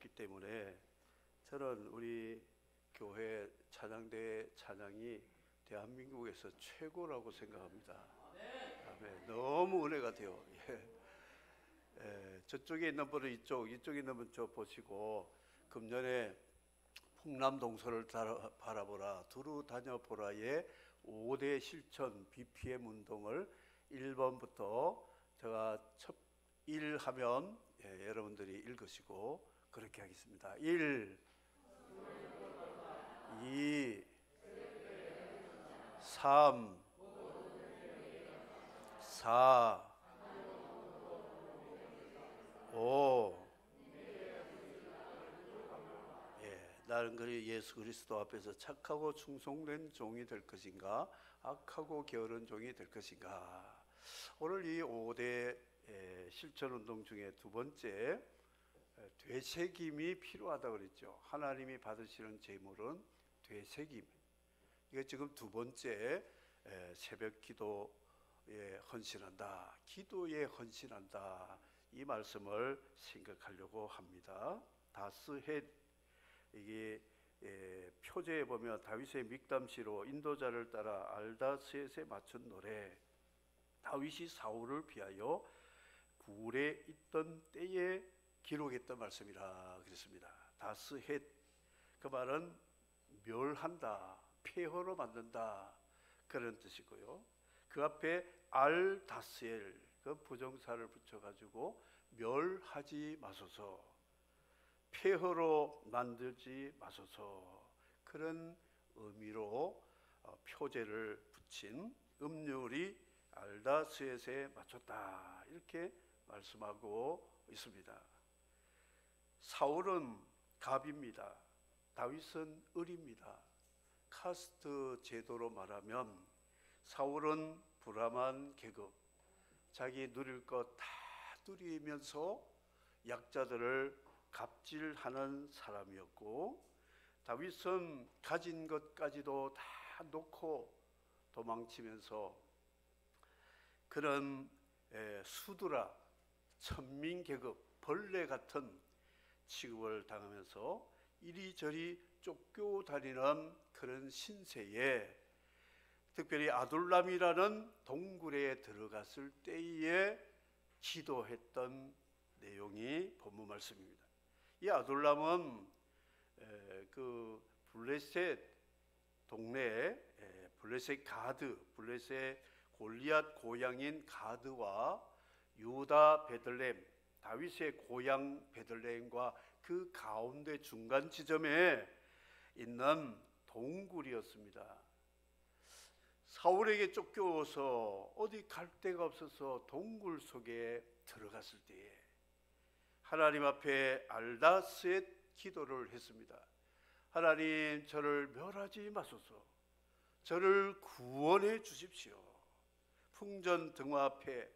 있기 때문에 저는 우리 교회 찬양대 찬양이 대한민국에서 최고라고 생각합니다. 아멘. 너무 은혜가 돼요. 저쪽에 있는 분은 이쪽에 있는 분 저 보시고 금년에 풍남 동서를 바라보라 두루 다녀보라의 5대 실천 BPM 운동을 1번부터 제가 첫 1 하면 여러분들이 읽으시고 그렇게 하겠습니다. 1, 2, 3, 4, 5. 나는 그리 예수 그리스도 앞에서 착하고 충성된 종이 될 것인가, 악하고 게으른 종이 될 것인가. 오늘 이 5대 실천 운동 중에 두 번째, 되새김이 필요하다고 그랬죠. 하나님이 받으시는 제물은 되새김. 이거 지금 두 번째, 새벽 기도에 헌신한다, 기도에 헌신한다, 이 말씀을 생각하려고 합니다. 다스헷, 이게 표제에 보면 다윗의 믹담시로 인도자를 따라 알다스헷에 맞춘 노래. 다윗이 사울을 피하여 굴에 있던 때에 기록했던 말씀이라 그랬습니다. 다스헷, 그 말은 멸한다, 폐허로 만든다, 그런 뜻이고요. 그 앞에 알다스엘, 그 부정사를 붙여가지고 멸하지 마소서, 폐허로 만들지 마소서, 그런 의미로 표제를 붙인 음률이 알다스헷에 맞췄다, 이렇게 말씀하고 있습니다. 사울은 갑입니다. 다윗은 을입니다. 카스트 제도로 말하면 사울은 불암한 계급, 자기 누릴 것 다 누리면서 약자들을 갑질하는 사람이었고, 다윗은 가진 것까지도 다 놓고 도망치면서 그런 수드라, 천민계급, 벌레 같은 취급을 당하면서 이리저리 쫓겨다니는 그런 신세에, 특별히 아둘람이라는 동굴에 들어갔을 때에 기도했던 내용이 본문 말씀입니다. 이 아둘람은 그 블레셋 동네에 블레셋 가드, 블레셋 골리앗 고향인 가드와 유다 베들레헴, 다윗의 고향 베들레헴과 그 가운데 중간 지점에 있는 동굴이었습니다. 사울에게 쫓겨서 어디 갈 데가 없어서 동굴 속에 들어갔을 때에 하나님 앞에 알다스헷 기도를 했습니다. 하나님, 저를 멸하지 마소서, 저를 구원해 주십시오. 풍전등화 앞에,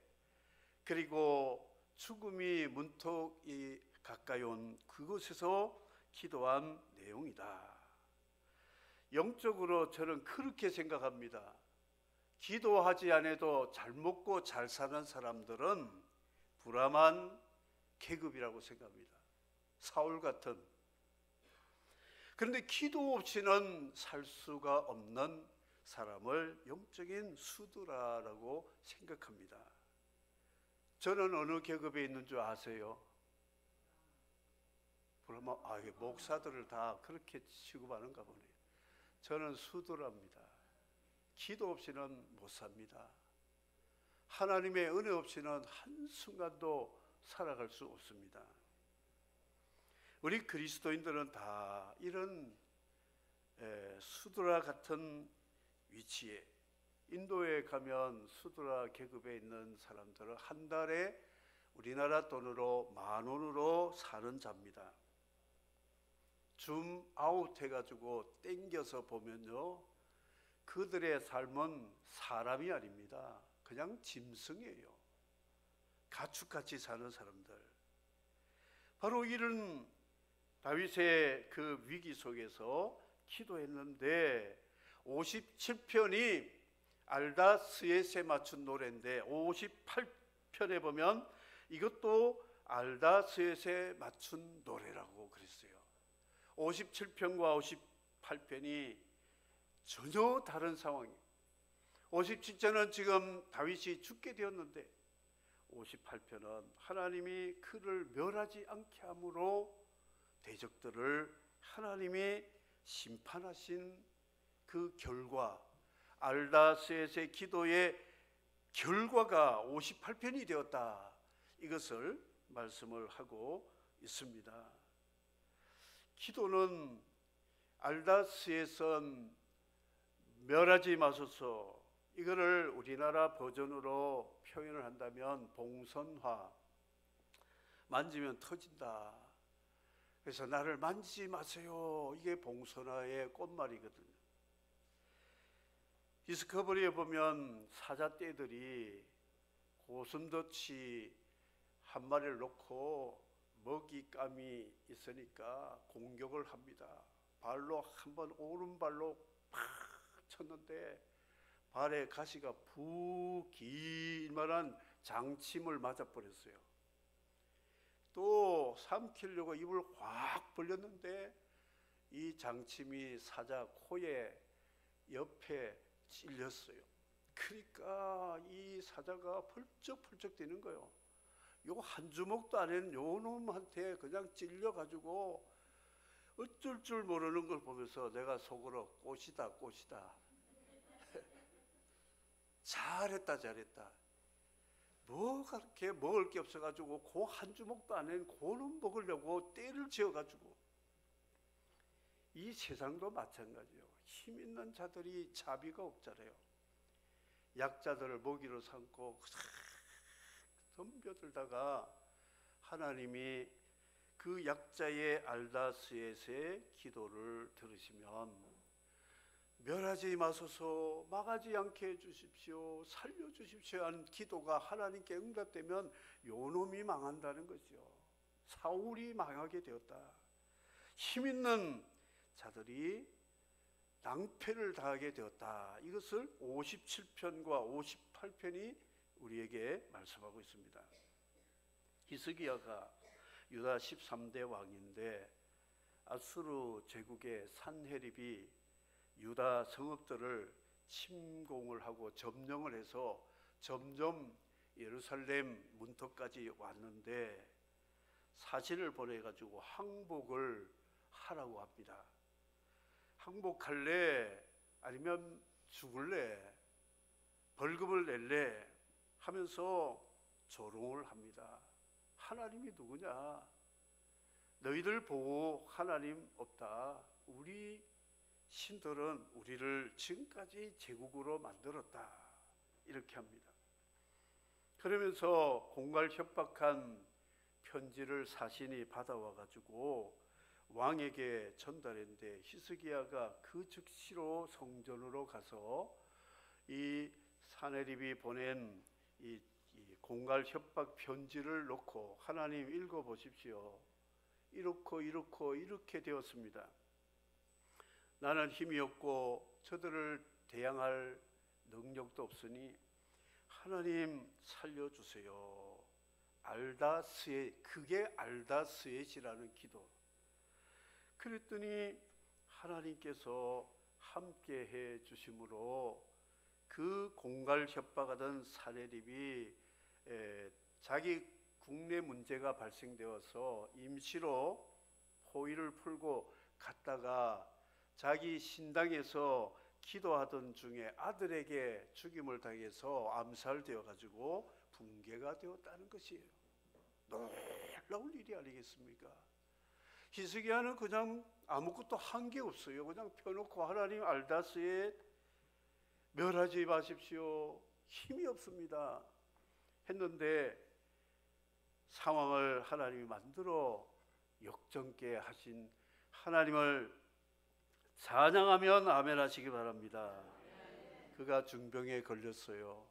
그리고 죽음이 문턱이 가까이 온 그곳에서 기도한 내용이다. 영적으로 저는 그렇게 생각합니다. 기도하지 않아도 잘 먹고 잘 사는 사람들은 불암한 계급이라고 생각합니다. 사울 같은. 그런데 기도 없이는 살 수가 없는 사람을 영적인 수드라라고 생각합니다. 저는 어느 계급에 있는 줄 아세요? 그러면 목사들을 다 그렇게 취급하는가 보네요. 저는 수드라입니다. 기도 없이는 못 삽니다. 하나님의 은혜 없이는 한순간도 살아갈 수 없습니다. 우리 그리스도인들은 다 이런 수드라 같은 위치에, 인도에 가면 수드라 계급에 있는 사람들은 한 달에 우리나라 돈으로 10,000원으로 사는 자입니다. 줌 아웃 해가지고 땡겨서 보면요, 그들의 삶은 사람이 아닙니다. 그냥 짐승이에요. 가축같이 사는 사람들. 바로 이런 다윗의 그 위기 속에서 기도했는데 57편이 알다스헷에 맞춘 노래인데 58편에 보면 이것도 알다스웻에 맞춘 노래라고 그랬어요. 57편과 58편이 전혀 다른 상황이에요. 57편은 지금 다윗이 죽게 되었는데 58편은 하나님이 그를 멸하지 않게 함으로 대적들을 하나님이 심판하신 그 결과, 알다스웻의 기도의 결과가 58편이 되었다, 이것을 말씀을 하고 있습니다. 기도는 알다스웻은 멸하지 마소서, 이거를 우리나라 버전으로 표현을 한다면 봉선화, 만지면 터진다. 그래서 나를 만지지 마세요, 이게 봉선화의 꽃말이거든요. 디스커버리에 보면 사자떼들이 고슴도치 한 마리를 놓고 먹잇감이 있으니까 공격을 합니다. 발로 한번 오른발로 팍 쳤는데 발에 가시가 푹 길만한 장침을 맞아버렸어요. 또 삼키려고 입을 확 벌렸는데 이 장침이 사자 코에 옆에 찔렸어요. 그러니까 이 사자가 펄쩍펄쩍 뛰는 거예요. 요 한 주먹도 안 했는 요 놈한테 그냥 찔려가지고 어쩔 줄 모르는 걸 보면서 내가 속으로 꽃이다 꽃이다, 잘했다. 뭐가 그렇게 먹을 게 없어가지고 그 한 주먹도 안 한 고는 먹으려고 때를 지어가지고. 이 세상도 마찬가지예요. 힘 있는 자들이 자비가 없잖아요. 약자들을 먹이로 삼고 덤벼들다가 하나님이 그 약자의 알다스웻의 기도를 들으시면 멸하지 마소서, 망하지 않게 해주십시오, 살려주십시오 하는 기도가 하나님께 응답되면 요놈이 망한다는 거죠. 사울이 망하게 되었다. 힘 있는 자들이 낭패를 당하게 되었다. 이것을 57편과 58편이 우리에게 말씀하고 있습니다. 히스기야가 유다 13대 왕인데 아수르 제국의 산헤립이 유다 성읍들을 침공을 하고 점령을 해서 점점 예루살렘 문턱까지 왔는데 사신을 보내가지고 항복을 하라고 합니다. 항복할래? 아니면 죽을래? 벌금을 낼래? 하면서 조롱을 합니다. 하나님이 누구냐? 너희들 보고 하나님 없다. 우리 신들은 우리를 지금까지 제국으로 만들었다. 이렇게 합니다. 그러면서 공갈 협박한 편지를 사신이 받아와 가지고 왕에게 전달했는데 히스기야가 그 즉시로 성전으로 가서 이 산헤립이 보낸 이 공갈 협박 편지를 놓고 하나님 읽어보십시오. 이렇게 되었습니다. 나는 힘이 없고 저들을 대항할 능력도 없으니 하나님 살려주세요. 알다스웻, 그게 알다스웻이라는 기도. 그랬더니 하나님께서 함께 해 주심으로 그 공갈 협박하던 산헤립이 자기 국내 문제가 발생되어서 임시로 포위를 풀고 갔다가 자기 신당에서 기도하던 중에 아들에게 죽임을 당해서 암살되어 가지고 붕괴가 되었다는 것이에요. 놀라운 일이 아니겠습니까? 히스기야는 그냥 아무것도 한 게 없어요. 그냥 펴놓고 하나님 알다스웻 멸하지 마십시오, 힘이 없습니다 했는데 상황을 하나님이 만들어 역전케 하신 하나님을 찬양하면 아멘 하시기 바랍니다. 그가 중병에 걸렸어요.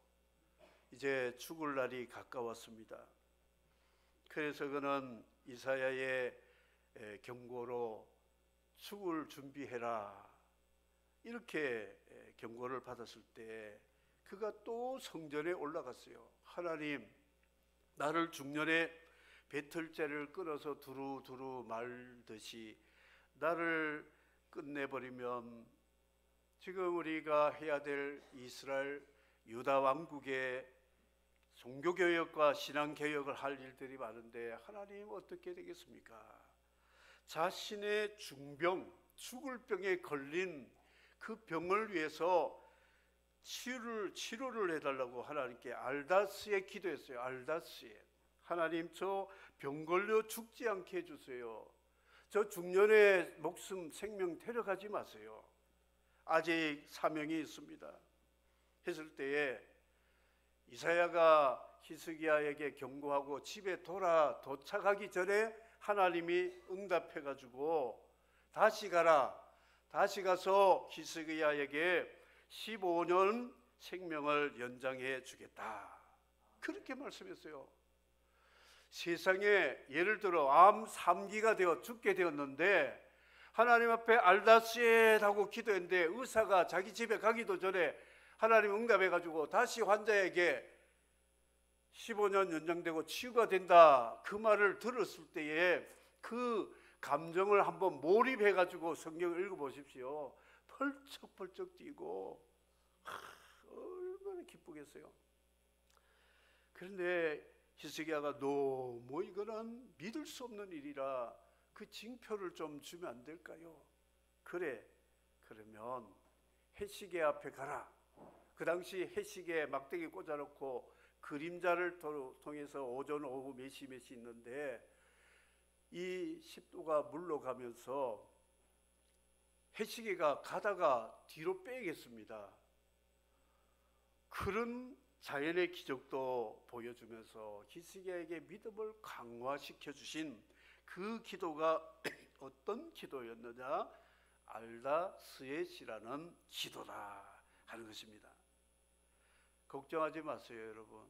이제 죽을 날이 가까웠습니다. 그래서 그는 이사야의 경고로 죽을 준비해라 이렇게 경고를 받았을 때 그가 또 성전에 올라갔어요. 하나님, 나를 중년에 배틀째를 끊어서 두루두루 말듯이 나를 끝내버리면 지금 우리가 해야 될 이스라엘 유다 왕국의 종교개혁과 신앙개혁을 할 일들이 많은데 하나님 어떻게 되겠습니까? 자신의 중병, 죽을 병에 걸린 그 병을 위해서 치료를 해달라고 하나님께 알다스에 기도했어요. 알다스에. 하나님, 저 병 걸려 죽지 않게 해주세요. 저 중년의 목숨 생명 데려가지 마세요. 아직 사명이 있습니다. 했을 때에 이사야가 히스기야에게 경고하고 집에 도착하기 전에 하나님이 응답해 가지고 다시 가라. 다시 가서 히스기야에게 15년 생명을 연장해 주겠다. 그렇게 말씀했어요. 세상에 예를 들어 암 3기가 되어 죽게 되었는데 하나님 앞에 알다스에 하고 기도했는데 의사가 자기 집에 가기도 전에 하나님 응답해 가지고 다시 환자에게 15년 연장되고 치유가 된다, 그 말을 들었을 때에 그 감정을 한번 몰입해 가지고 성경을 읽어보십시오. 펄쩍펄쩍 뛰고 얼마나 기쁘겠어요. 그런데 히스기야가 너무 이거는 믿을 수 없는 일이라 그 징표를 좀 주면 안 될까요? 그래, 그러면 해시계 앞에 가라. 그 당시 해시계에 막대기 꽂아놓고 그림자를 통해서 오전 오후 몇 시 있는데 이 10도가 물러가면서 해시계가 가다가 뒤로 빼겠습니다. 그런 자연의 기적도 보여주면서 히스기야에게 믿음을 강화시켜 주신 그 기도가 어떤 기도였느냐? 알다스엣이라는 기도다 하는 것입니다. 걱정하지 마세요, 여러분.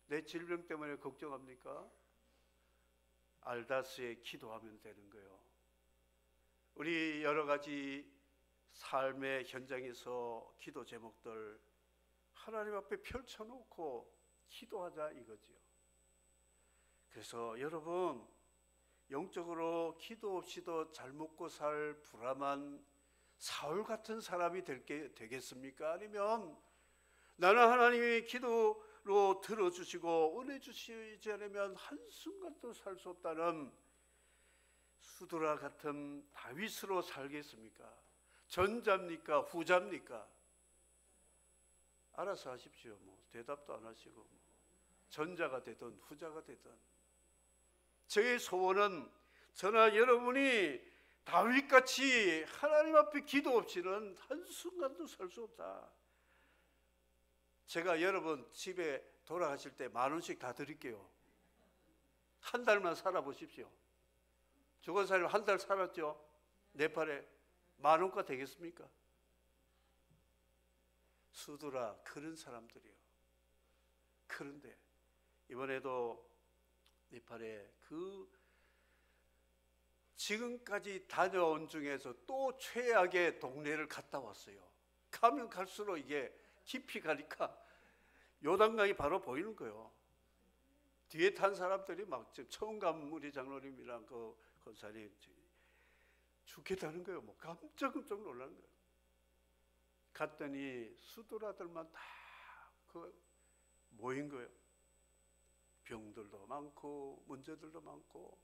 내 질병 때문에 걱정합니까? 알다스에 기도하면 되는 거예요. 우리 여러 가지 삶의 현장에서 기도 제목들 하나님 앞에 펼쳐놓고 기도하자 이거지요. 그래서 여러분, 영적으로 기도 없이도 잘 먹고 살 불암한 사울 같은 사람이 되겠습니까? 아니면 나는 하나님의 기도로 들어주시고 은혜 주시지 않으면 한순간도 살 수 없다는 수드라 같은 다윗으로 살겠습니까? 전자입니까? 후자입니까? 알아서 하십시오. 대답도 안 하시고 전자가 되든 후자가 되든. 저의 소원은 저나 여러분이 다윗같이 하나님 앞에 기도 없이는 한순간도 살 수 없다. 제가 여러분 집에 돌아가실 때 10,000원씩 다 드릴게요. 한 달만 살아보십시오. 죽은 사람이 한 달 살았죠? 네팔에 10,000원가 되겠습니까? 수두라 그런 사람들이요. 그런데 이번에도 네팔에 그 지금까지 다녀온 중에서 또 최악의 동네를 갔다 왔어요. 가면 갈수록 이게 깊이 가니까 요단강이 바로 보이는 거예요. 뒤에 탄 사람들이 막 처음 간 우리 장로님이랑 그 권사님 죽겠다는 거예요. 깜짝 놀라는 거예요. 갔더니 수도라들만 다 그 모인 거예요. 병들도 많고 문제들도 많고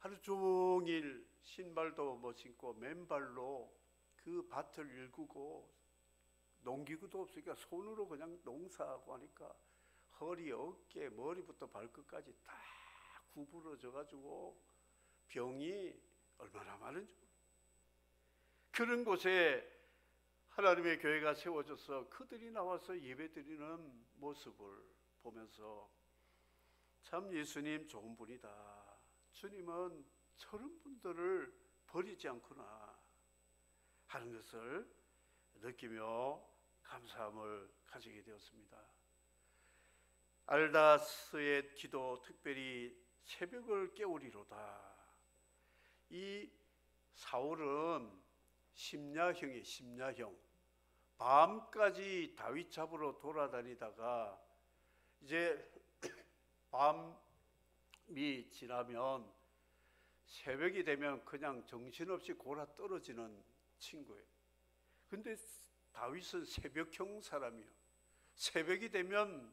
하루 종일 신발도 못 신고 맨발로 그 밭을 일구고 농기구도 없으니까 손으로 그냥 농사하고 하니까 허리, 어깨, 머리부터 발끝까지 다 구부러져 가지고 병이 얼마나 많은지. 그런 곳에 하나님의 교회가 세워져서 그들이 나와서 예배드리는 모습을 보면서 참 예수님 좋은 분이다. 주님은 저런 분들을 버리지 않구나 하는 것을 느끼며 감사함을 가지게 되었습니다. 알다스의 기도, 특별히 새벽을 깨우리로다. 이 사울은 심야형이에요. 심야형. 밤까지 다윗 잡으러 돌아다니다가 이제 밤 지나면 새벽이 되면 그냥 정신없이 골아 떨어지는 친구예요. 근데 다윗은 새벽형 사람이요. 새벽이 되면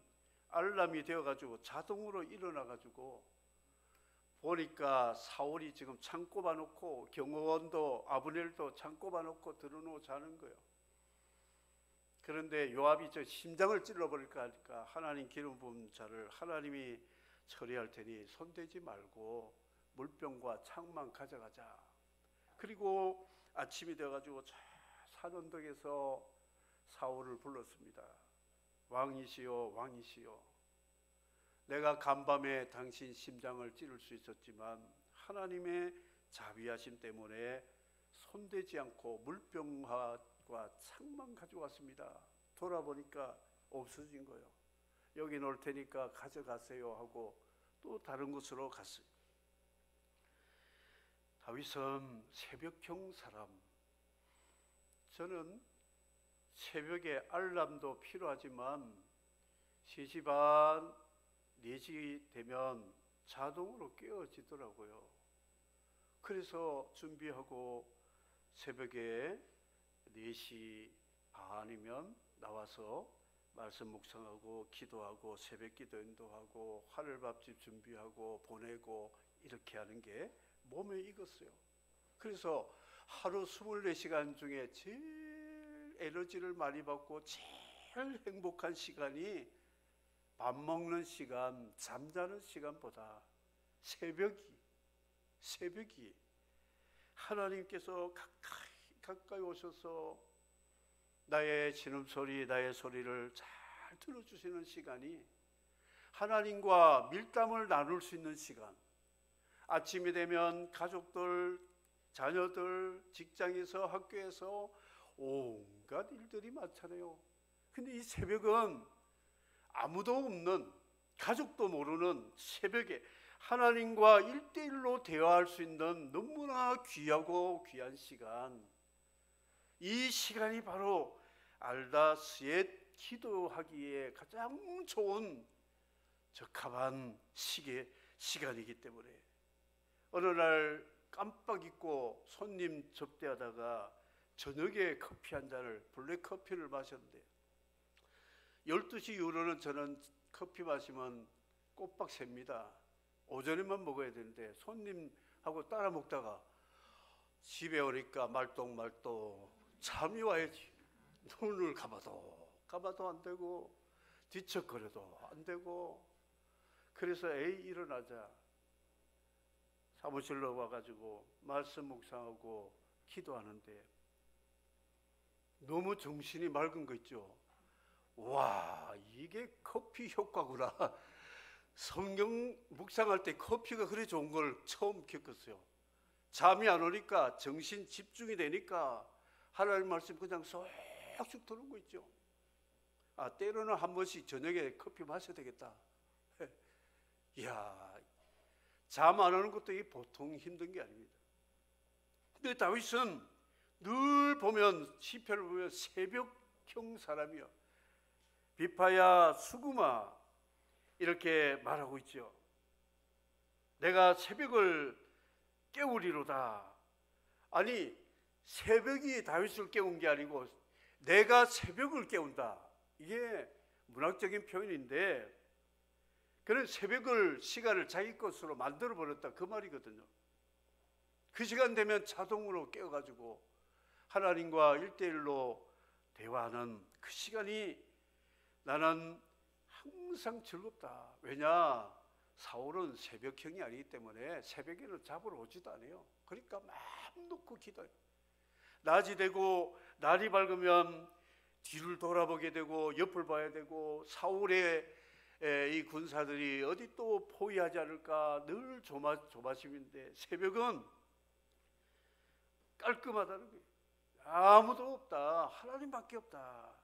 알람이 되어가지고 자동으로 일어나가지고 보니까 사울이 지금 창 꼽아놓고 경호원도 아브넬도 창 꼽아놓고 들어놓고 자는 거예요. 그런데 요압이 저 심장을 찔러버릴까 하니까 하나님 기름 부은 자를 하나님이 처리할 테니 손대지 말고 물병과 창만 가져가자. 그리고 아침이 되어가지고 산 언덕에서 사울을 불렀습니다. 왕이시여, 왕이시여, 내가 간밤에 당신 심장을 찌를 수 있었지만 하나님의 자비하심 때문에 손대지 않고 물병과 창만 가져왔습니다. 돌아보니까 없어진 거예요. 여기 놓을 테니까 가져가세요 하고 또 다른 곳으로 갔어요. 다윗은 새벽형 사람. 저는 새벽에 알람도 필요하지만 3시 반, 4시 되면 자동으로 깨어지더라고요. 그래서 준비하고 새벽에 4시 반이면 나와서 말씀 묵상하고 기도하고 새벽 기도 인도하고 하늘밥집 준비하고 보내고 이렇게 하는 게 몸에 익었어요. 그래서 하루 24시간 중에 제일 에너지를 많이 받고 제일 행복한 시간이 밥 먹는 시간, 잠자는 시간보다 새벽이 하나님께서 가까이 오셔서 나의 신음소리, 나의 소리를 잘 들어주시는 시간이 하나님과 밀담을 나눌 수 있는 시간. 아침이 되면 가족들, 자녀들, 직장에서 학교에서 온갖 일들이 많잖아요. 근데 이 새벽은 아무도 없는, 가족도 모르는 새벽에 하나님과 1대1로 대화할 수 있는 너무나 귀하고 귀한 시간. 이 시간이 바로 알다스의 기도하기에 가장 좋은 적합한 시간이기 때문에 어느 날 깜빡 잊고 손님 접대하다가 저녁에 커피 한 잔을, 블랙커피를 마셨는데 12시 이후로는 저는 커피 마시면 꼬박 셉니다. 오전에만 먹어야 되는데 손님하고 따라 먹다가 집에 오니까 말똥말똥 잠이 와야지. 눈을 감아도 안 되고 뒤척거려도 안 되고, 그래서 일어나자 사무실로 와가지고 말씀 묵상하고 기도하는데 너무 정신이 맑은 거 있죠. 와, 이게 커피 효과구나. 성경 묵상할 때 커피가 그래 좋은 걸 처음 겪었어요. 잠이 안 오니까 정신 집중이 되니까 하나님 말씀 그냥 쏙쏙 들은 거 있죠. 때로는 한 번씩 저녁에 커피 마셔야 되겠다. 이야, 잠 안 오는 것도 보통 힘든 게 아닙니다. 근데 다윗은 늘 보면 시편을 보면 새벽형 사람이요. 비파야 수구마 이렇게 말하고 있죠. 내가 새벽을 깨우리로다. 아니, 새벽이 다윗을 깨운 게 아니고 내가 새벽을 깨운다. 이게 문학적인 표현인데, 그는 시간을 자기 것으로 만들어 버렸다, 그 말이거든요. 그 시간 되면 자동으로 깨어가지고 하나님과 1대1로 대화하는 그 시간이 나는 항상 즐겁다. 왜냐? 사울은 새벽형이 아니기 때문에 새벽에는 잡으러 오지도 않아요. 그러니까 마음 놓고 기도해요. 낮이 되고 날이 밝으면 뒤를 돌아보게 되고 옆을 봐야 되고, 사울의 이 군사들이 어디 또 포위하지 않을까 늘 조바심인데 새벽은 깔끔하다는 거예요. 아무도 없다, 하나님밖에 없다.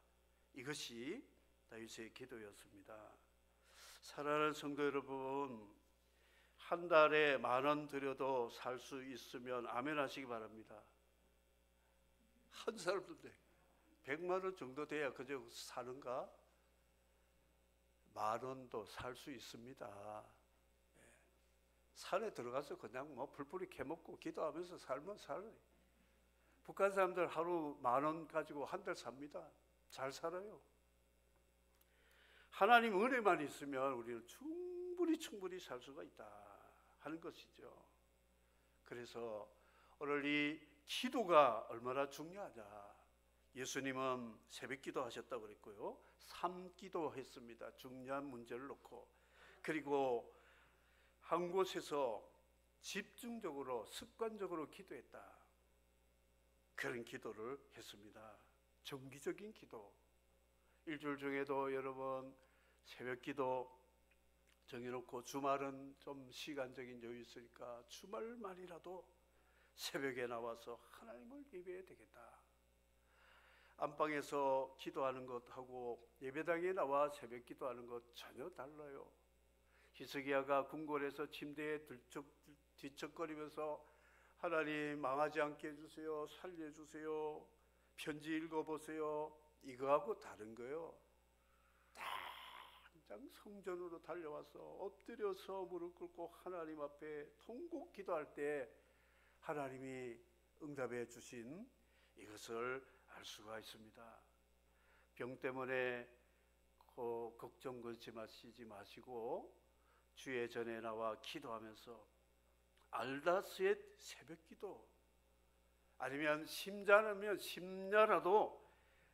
이것이 다윗의 기도였습니다. 사랑하는 성도 여러분, 한 달에 10,000원 들여도 살 수 있으면 아멘 하시기 바랍니다. 한 사람인데 100만 원 정도 돼야 그저 사는가? 10,000원도 살 수 있습니다. 산에 들어가서 그냥 뭐 풀뿌리 캐먹고 기도하면서 살면 살아요. 북한 사람들 하루 10,000원 가지고 한 달 삽니다. 잘 살아요. 하나님 은혜만 있으면 우리는 충분히 살 수가 있다 하는 것이죠. 그래서 오늘 이 기도가 얼마나 중요하냐. 예수님은 새벽기도 하셨다고 그랬고요, 삼기도 했습니다. 중요한 문제를 놓고. 그리고 한 곳에서 집중적으로 습관적으로 기도했다. 그런 기도를 했습니다. 정기적인 기도. 일주일 중에도 여러분 새벽기도 정해놓고, 주말은 좀 시간적인 여유 있으니까 주말만이라도 새벽에 나와서 하나님을 예배해야 되겠다. 안방에서 기도하는 것하고 예배당에 나와 새벽 기도하는 것 전혀 달라요. 히스기야가 궁궐에서 침대에 뒤척거리면서 하나님 망하지 않게 해주세요, 살려주세요, 편지 읽어보세요, 이거하고 다른 거예요. 당장 성전으로 달려와서 엎드려서 무릎 꿇고 하나님 앞에 통곡 기도할 때 하나님이 응답해 주신 이것을 알 수가 있습니다. 병 때문에 걱정 걸지 마시고 주의 전에 나와 기도하면서 알다스의 새벽기도, 아니면 심야라도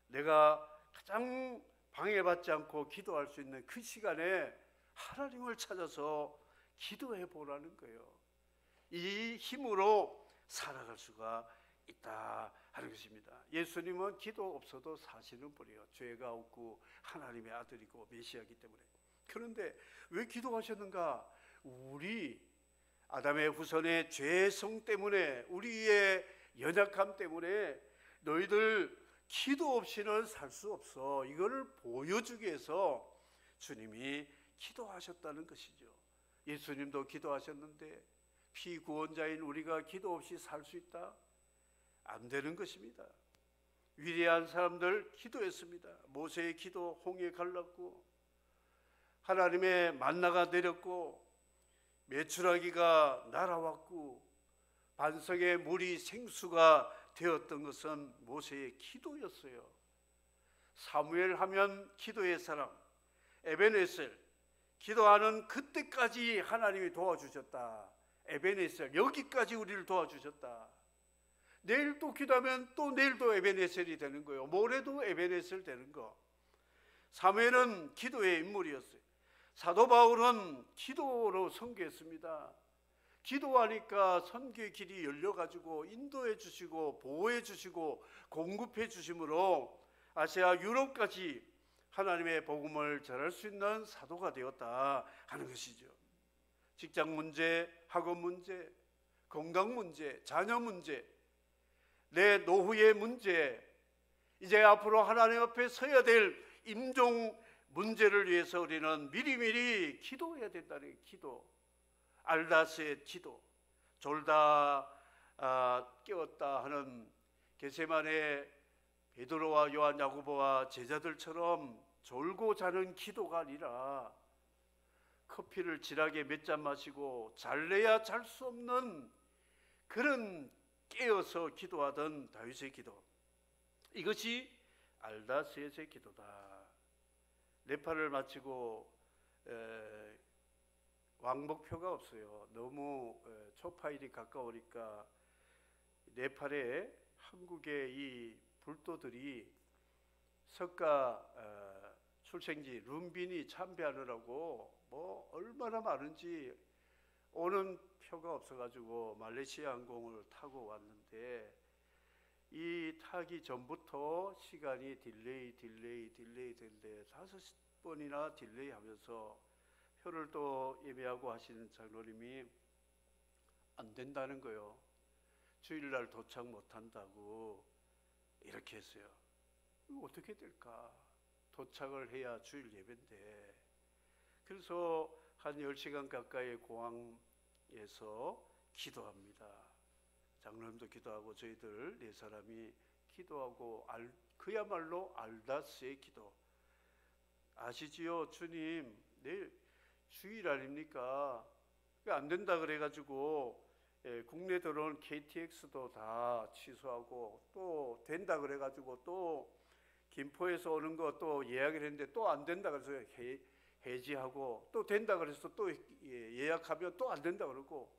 내가 가장 방해받지 않고 기도할 수 있는 그 시간에 하나님을 찾아서 기도해 보라는 거예요. 이 힘으로 살아갈 수가 있다 하는 것입니다. 예수님은 기도 없어도 사시는 분이에요. 죄가 없고 하나님의 아들이고 메시아이기 때문에. 그런데 왜 기도하셨는가? 우리 아담의 후손의 죄성 때문에, 우리의 연약함 때문에 너희들 기도 없이는 살 수 없어, 이거를 보여주기 위해서 주님이 기도하셨다는 것이죠. 예수님도 기도하셨는데 피구원자인 우리가 기도 없이 살 수 있다? 안 되는 것입니다. 위대한 사람들 기도했습니다. 모세의 기도, 홍해 갈랐고 하나님의 만나가 내렸고 메추라기가 날아왔고 반석의 물이 생수가 되었던 것은 모세의 기도였어요. 사무엘 하면 기도의 사람, 에베네셀, 기도하는 그때까지 하나님이 도와주셨다. 에베네셀, 여기까지 우리를 도와주셨다. 내일 또 기도하면 또 내일도 에베네셀이 되는 거예요. 모레도 에베네셀 되는 거. 사무엘은 기도의 인물이었어요. 사도 바울은 기도로 선교했습니다. 기도하니까 선교의 길이 열려가지고 인도해 주시고 보호해 주시고 공급해 주심으로 아시아 유럽까지 하나님의 복음을 전할 수 있는 사도가 되었다 하는 것이죠. 직장 문제, 학업 문제, 건강 문제, 자녀 문제, 내 노후의 문제, 이제 앞으로 하나님 앞에 서야 될 임종 문제를 위해서 우리는 미리미리 기도해야 된다는 기도. 알다스의 기도. 졸다 깨웠다 하는 겟세마네 베드로와 요한, 야고보와 제자들처럼 졸고 자는 기도가 아니라 커피를 진하게 몇 잔 마시고 잘래야 잘 수 없는 그런 깨어서 기도하던 다윗의 기도, 이것이 알다스의 기도다. 네팔을 마치고 왕복표가 없어요. 너무 초파일이 가까우니까 네팔에 한국의 이 불도들이 석가 출생지 룸빈이 참배하느라고 뭐 얼마나 많은지 오는 표가 없어가지고 말레이시아 항공을 타고 왔는데, 이 타기 전부터 시간이 딜레이 5번이나 딜레이 하면서 표를 또 예매하고 하시는 장로님이 안 된다는 거예요. 주일날 도착 못한다고 이렇게 했어요. 어떻게 될까? 도착을 해야 주일 예배인데. 그래서 한 10시간 가까이 공항에서 기도합니다. 장로님도 기도하고 저희들 4사람이 기도하고 그야말로 알다스의 기도. 아시지요? 주님, 내일 주일 아닙니까? 안 된다 그래가지고 국내 들어온 KTX도 다 취소하고, 또 된다 그래가지고 또 김포에서 오는 거 또 예약을 했는데 또 안 된다 그래서 해지하고, 또 된다 그래서 또 예약하면 또 안 된다 그러고,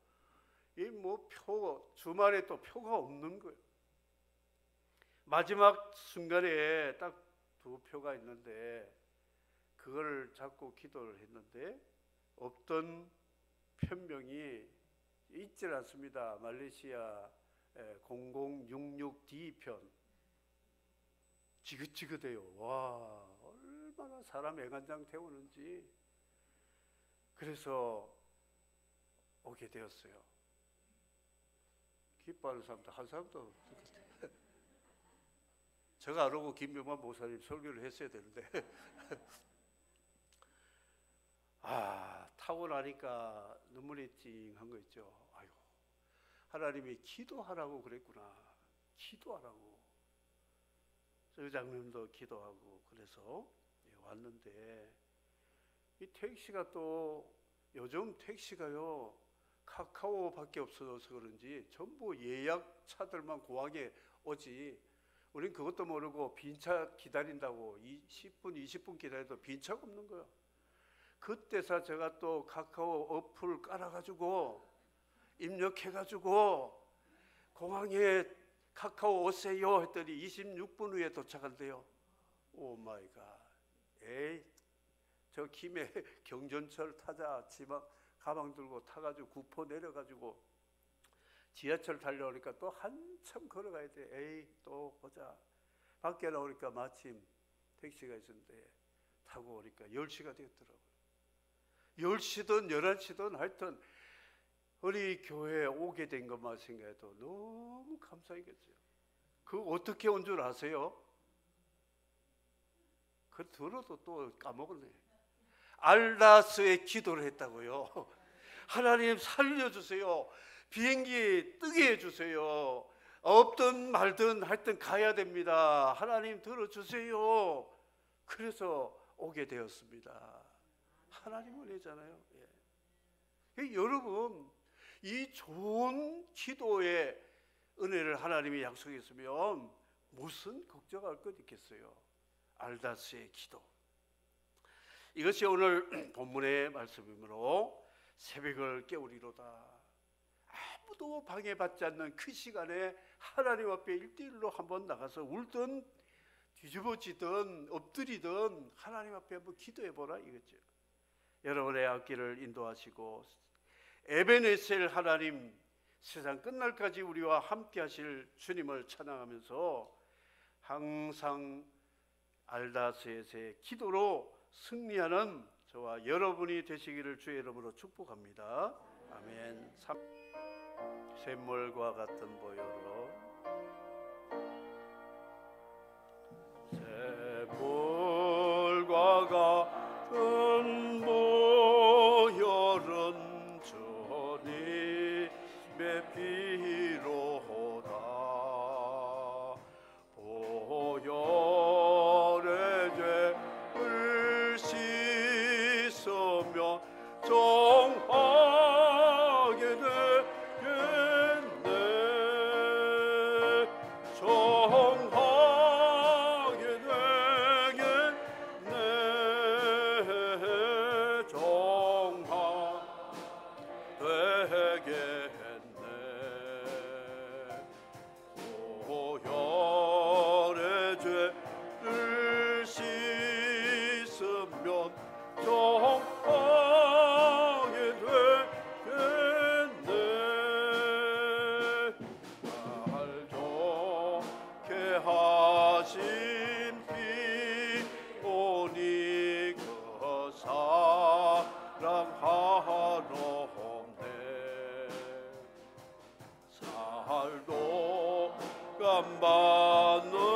이 뭐 주말에 또 표가 없는 거예요. 마지막 순간에 딱 2표가 있는데 그걸 잡고 기도를 했는데 없던 편명이 있질 않습니다. 말레이시아 0066D 편. 지긋지긋해요. 와, 얼마나 사람 애간장 태우는지. 그래서 오게 되었어요. 기뻐하는 사람도 한 사람도 없을 것 같아요. 제가 안 오고 김병만 목사님 설교를 했어야 되는데 타고 나니까 눈물이 찡한 거 있죠. 아유, 하나님이 기도하라고 그랬구나. 기도하라고. 의장님도 기도하고 그래서 왔는데, 이 택시가 또 요즘 택시가요 카카오밖에 없어서 그런지 전부 예약차들만 공항에 오지, 우린 그것도 모르고 빈차 기다린다고 10분 20분 기다려도 빈차가 없는 거야. 그때서 제가 또 카카오 어플 깔아가지고 입력해가지고 공항에 카카오 오세요 했더니 26분 후에 도착한대요. 오 마이 갓. 에이, 저 김해 경전철 타자 가방 들고 타가지고 구포 내려가지고 지하철 달려오니까 또 한참 걸어가야 돼. 에이, 또 보자. 밖에 나오니까 마침 택시가 있었는데 타고 오니까 10시가 되었더라고요. 10시든 11시든 하여튼 우리 교회에 오게 된 것만 생각해도 너무 감사하겠죠. 그 어떻게 온 줄 아세요? 그 들어도 또 까먹었네. 알다스에 기도를 했다고요. 하나님 살려주세요. 비행기 뜨게 해주세요. 없든 말든 하여튼 가야 됩니다. 하나님 들어주세요. 그래서 오게 되었습니다. 하나님 은혜잖아요. 예. 여러분, 이 좋은 기도의 은혜를 하나님이 약속했으면 무슨 걱정할 것 있겠어요. 알다스의 기도. 이것이 오늘 본문의 말씀이므로 새벽을 깨우리로다. 아무도 방해받지 않는 그 시간에 하나님 앞에 1대1로 한번 나가서 울든 뒤집어지든 엎드리든 하나님 앞에 한번 기도해보라 이거죠. 여러분의 앞길을 인도하시고 에베네셀 하나님, 세상 끝날까지 우리와 함께 하실 주님을 찬양하면서 항상 알다스의 기도로 승리하는 저와 여러분이 되시기를 주의 이름으로 축복합니다. 아멘. 샘물과 같은 보혈로, 샘물과 같은 보혈은 주님의 피로다. 보혈의 죄를 씻으며 정하게 되겠네. 정하게 되겠네. 정하되겠네. 보혈의 죄를 씻으면 정하게 되겠네. 날 좋게 하신 피 오니 그 사랑하노네. 살도 감받는